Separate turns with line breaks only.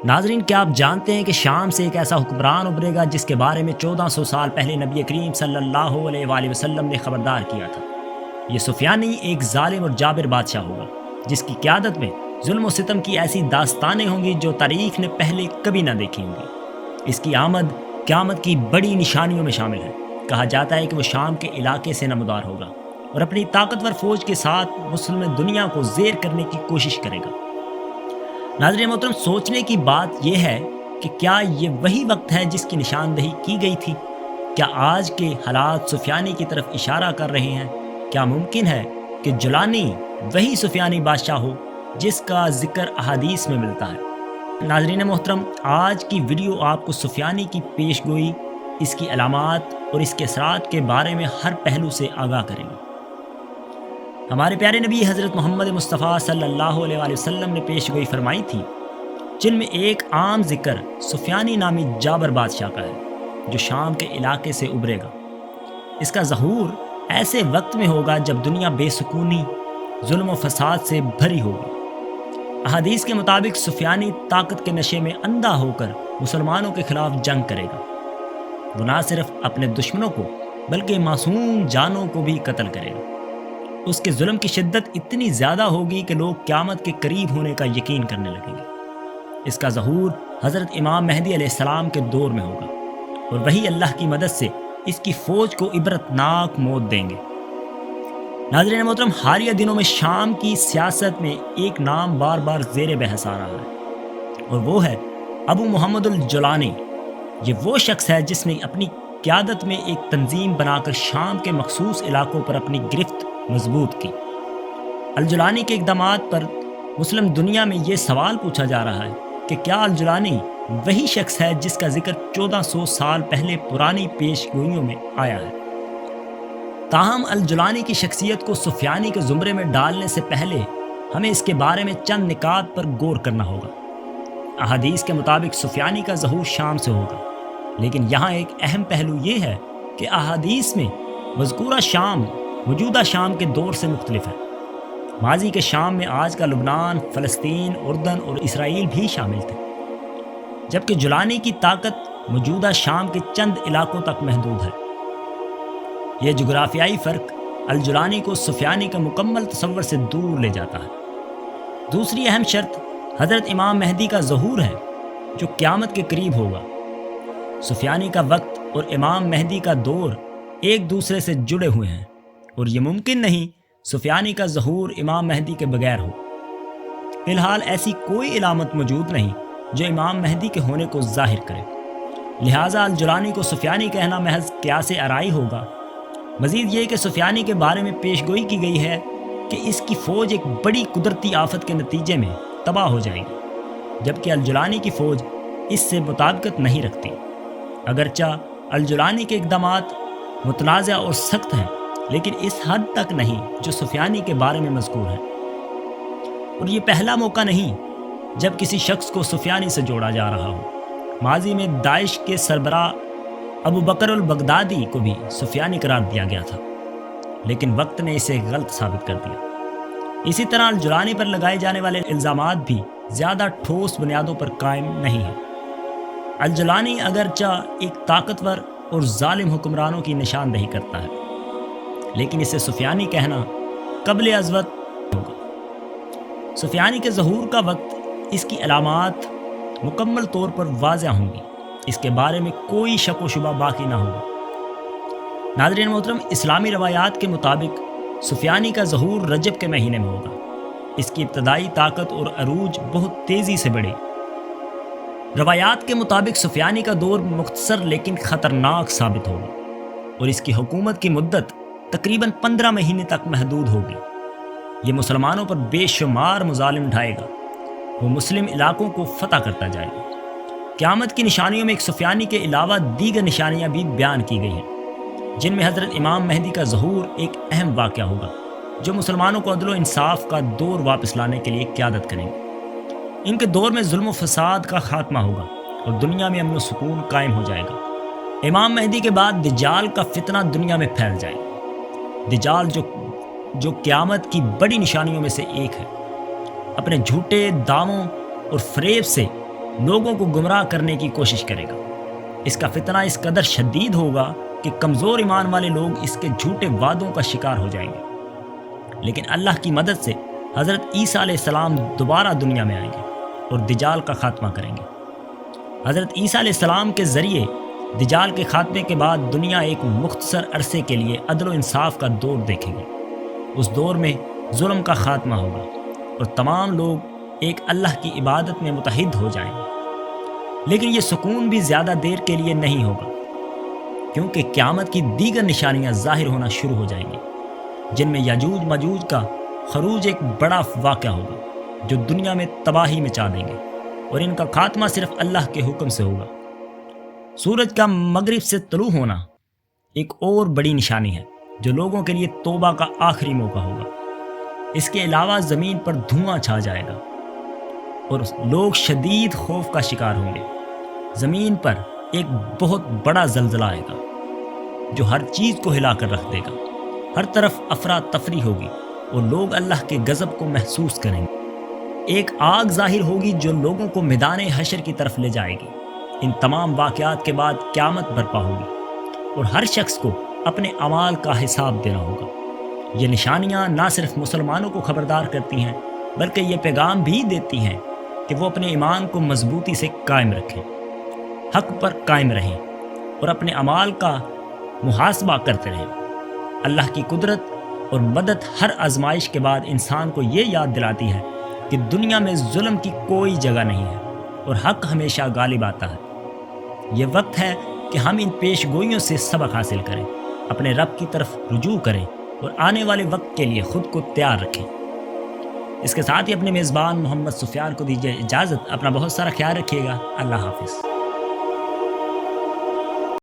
ناظرین، کیا آپ جانتے ہیں کہ شام سے ایک ایسا حکمران ابھرے گا جس کے بارے میں 1400 سال پہلے نبی کریم صلی اللہ علیہ وآلہ وسلم نے خبردار کیا تھا؟ یہ سفیانی ایک ظالم اور جابر بادشاہ ہوگا جس کی قیادت میں ظلم و ستم کی ایسی داستانیں ہوں گی جو تاریخ نے پہلے کبھی نہ دیکھی ہوں گی۔ اس کی آمد قیامت کی بڑی نشانیوں میں شامل ہے۔ کہا جاتا ہے کہ وہ شام کے علاقے سے نمودار ہوگا اور اپنی طاقتور فوج کے ساتھ مسلم دنیا کو زیر کرنے کی کوشش کرے گا۔ ناظرین محترم، سوچنے کی بات یہ ہے کہ کیا یہ وہی وقت ہے جس کی نشاندہی کی گئی تھی؟ کیا آج کے حالات سفیانی کی طرف اشارہ کر رہے ہیں؟ کیا ممکن ہے کہ جولانی وہی سفیانی بادشاہ ہو جس کا ذکر احادیث میں ملتا ہے؟ ناظرین محترم، آج کی ویڈیو آپ کو سفیانی کی پیش گوئی، اس کی علامات اور اس کے اثرات کے بارے میں ہر پہلو سے آگاہ کریں گے۔ ہمارے پیارے نبی حضرت محمد مصطفیٰ صلی اللہ علیہ وآلہ وسلم نے پیش گوئی فرمائی تھی، جن میں ایک عام ذکر سفیانی نامی جابر بادشاہ کا ہے جو شام کے علاقے سے ابھرے گا۔ اس کا ظہور ایسے وقت میں ہوگا جب دنیا بے سکونی، ظلم و فساد سے بھری ہوگی۔ احادیث کے مطابق سفیانی طاقت کے نشے میں اندھا ہو کر مسلمانوں کے خلاف جنگ کرے گا۔ وہ نہ صرف اپنے دشمنوں کو بلکہ معصوم جانوں کو بھی قتل کرے گا۔ اس کے ظلم کی شدت اتنی زیادہ ہوگی کہ لوگ قیامت کے قریب ہونے کا یقین کرنے لگیں گے۔ اس کا ظہور حضرت امام مہدی علیہ السلام کے دور میں ہوگا اور وہی اللہ کی مدد سے اس کی فوج کو عبرتناک موت دیں گے۔ ناظرین محترم، حالیہ دنوں میں شام کی سیاست میں ایک نام بار بار زیر بحث آ رہا ہے اور وہ ہے ابو محمد الجولانی۔ یہ وہ شخص ہے جس نے اپنی قیادت میں ایک تنظیم بنا کر شام کے مخصوص علاقوں پر اپنی گرفت مضبوط کی۔ الجولانی کے اقدامات پر مسلم دنیا میں یہ سوال پوچھا جا رہا ہے کہ کیا الجولانی وہی شخص ہے جس کا ذکر 1400 سال پہلے پرانی پیش گوئیوں میں آیا ہے؟ تاہم الجولانی کی شخصیت کو سفیانی کے زمرے میں ڈالنے سے پہلے ہمیں اس کے بارے میں چند نکات پر غور کرنا ہوگا۔ احادیث کے مطابق سفیانی کا ظہور شام سے ہوگا، لیکن یہاں ایک اہم پہلو یہ ہے کہ احادیث میں مذکورہ شام موجودہ شام کے دور سے مختلف ہے۔ ماضی کے شام میں آج کا لبنان، فلسطین، اردن اور اسرائیل بھی شامل تھے، جبکہ جولانی کی طاقت موجودہ شام کے چند علاقوں تک محدود ہے۔ یہ جغرافیائی فرق الجولانی کو سفیانی کا مکمل تصور سے دور لے جاتا ہے۔ دوسری اہم شرط حضرت امام مہدی کا ظہور ہے جو قیامت کے قریب ہوگا۔ سفیانی کا وقت اور امام مہدی کا دور ایک دوسرے سے جڑے ہوئے ہیں اور یہ ممکن نہیں سفیانی کا ظہور امام مہدی کے بغیر ہو۔ فی الحال ایسی کوئی علامت موجود نہیں جو امام مہدی کے ہونے کو ظاہر کرے، لہٰذا الجولانی کو سفیانی کہنا محض قیاس آرائی ہوگا۔ مزید یہ کہ سفیانی کے بارے میں پیش گوئی کی گئی ہے کہ اس کی فوج ایک بڑی قدرتی آفت کے نتیجے میں تباہ ہو جائے گی، جبکہ الجولانی کی فوج اس سے مطابقت نہیں رکھتی۔ اگرچہ الجولانی کے اقدامات متنازع اور سخت ہیں، لیکن اس حد تک نہیں جو سفیانی کے بارے میں مذکور ہے۔ اور یہ پہلا موقع نہیں جب کسی شخص کو سفیانی سے جوڑا جا رہا ہو۔ ماضی میں داعش کے سربراہ ابو بکر البغدادی کو بھی سفیانی قرار دیا گیا تھا، لیکن وقت نے اسے غلط ثابت کر دیا۔ اسی طرح الجولانی پر لگائے جانے والے الزامات بھی زیادہ ٹھوس بنیادوں پر قائم نہیں ہیں۔ الجولانی اگرچہ ایک طاقتور اور ظالم حکمرانوں کی نشاندہی کرتا ہے، لیکن اسے سفیانی کہنا قبل از وقت ہوگا۔ سفیانی کے ظہور کا وقت، اس کی علامات مکمل طور پر واضح ہوں گی، اس کے بارے میں کوئی شک و شبہ باقی نہ ہوگا۔ ناظرین محترم، اسلامی روایات کے مطابق سفیانی کا ظہور رجب کے مہینے میں ہوگا۔ اس کی ابتدائی طاقت اور عروج بہت تیزی سے بڑھے۔ روایات کے مطابق سفیانی کا دور مختصر لیکن خطرناک ثابت ہوگا اور اس کی حکومت کی مدت تقریباً 15 مہینے تک محدود ہوگی۔ یہ مسلمانوں پر بے شمار مظالم ڈھائے گا، وہ مسلم علاقوں کو فتح کرتا جائے گا۔ قیامت کی نشانیوں میں ایک سفیانی کے علاوہ دیگر نشانیاں بھی بیان کی گئی ہیں، جن میں حضرت امام مہدی کا ظہور ایک اہم واقعہ ہوگا جو مسلمانوں کو عدل و انصاف کا دور واپس لانے کے لیے قیادت کریں گے۔ ان کے دور میں ظلم و فساد کا خاتمہ ہوگا اور دنیا میں امن و سکون قائم ہو جائے گا۔ امام مہدی کے بعد دجال کا فتنہ دنیا میں پھیل جائے گا۔ دجال جو قیامت کی بڑی نشانیوں میں سے ایک ہے، اپنے جھوٹے دعووں اور فریب سے لوگوں کو گمراہ کرنے کی کوشش کرے گا۔ اس کا فتنہ اس قدر شدید ہوگا کہ کمزور ایمان والے لوگ اس کے جھوٹے وعدوں کا شکار ہو جائیں گے۔ لیکن اللہ کی مدد سے حضرت عیسیٰ علیہ السلام دوبارہ دنیا میں آئیں گے اور دجال کا خاتمہ کریں گے۔ حضرت عیسیٰ علیہ السلام کے ذریعے دجال کے خاتمے کے بعد دنیا ایک مختصر عرصے کے لیے عدل و انصاف کا دور دیکھے گی۔ اس دور میں ظلم کا خاتمہ ہوگا اور تمام لوگ ایک اللہ کی عبادت میں متحد ہو جائیں گے۔ لیکن یہ سکون بھی زیادہ دیر کے لیے نہیں ہوگا، کیونکہ قیامت کی دیگر نشانیاں ظاہر ہونا شروع ہو جائیں گی، جن میں یاجوج ماجوج کا خروج ایک بڑا واقعہ ہوگا جو دنیا میں تباہی مچا دیں گے، اور ان کا خاتمہ صرف اللہ کے حکم سے ہوگا۔ سورج کا مغرب سے طلوع ہونا ایک اور بڑی نشانی ہے جو لوگوں کے لیے توبہ کا آخری موقع ہوگا۔ اس کے علاوہ زمین پر دھواں چھا جائے گا اور لوگ شدید خوف کا شکار ہوں گے۔ زمین پر ایک بہت بڑا زلزلہ آئے گا جو ہر چیز کو ہلا کر رکھ دے گا۔ ہر طرف افراتفری ہوگی اور لوگ اللہ کے غضب کو محسوس کریں گے۔ ایک آگ ظاہر ہوگی جو لوگوں کو میدان حشر کی طرف لے جائے گی۔ ان تمام واقعات کے بعد قیامت برپا ہوگی اور ہر شخص کو اپنے اعمال کا حساب دینا ہوگا۔ یہ نشانیاں نہ صرف مسلمانوں کو خبردار کرتی ہیں بلکہ یہ پیغام بھی دیتی ہیں کہ وہ اپنے ایمان کو مضبوطی سے قائم رکھیں، حق پر قائم رہیں اور اپنے اعمال کا محاسبہ کرتے رہیں۔ اللہ کی قدرت اور مدد ہر آزمائش کے بعد انسان کو یہ یاد دلاتی ہے کہ دنیا میں ظلم کی کوئی جگہ نہیں ہے اور حق ہمیشہ غالب آتا ہے۔ یہ وقت ہے کہ ہم ان پیش گوئیوں سے سبق حاصل کریں، اپنے رب کی طرف رجوع کریں اور آنے والے وقت کے لیے خود کو تیار رکھیں۔ اس کے ساتھ ہی اپنے میزبان محمد سفیان کو دیجیے اجازت۔ اپنا بہت سارا خیال رکھیے گا۔ اللہ حافظ۔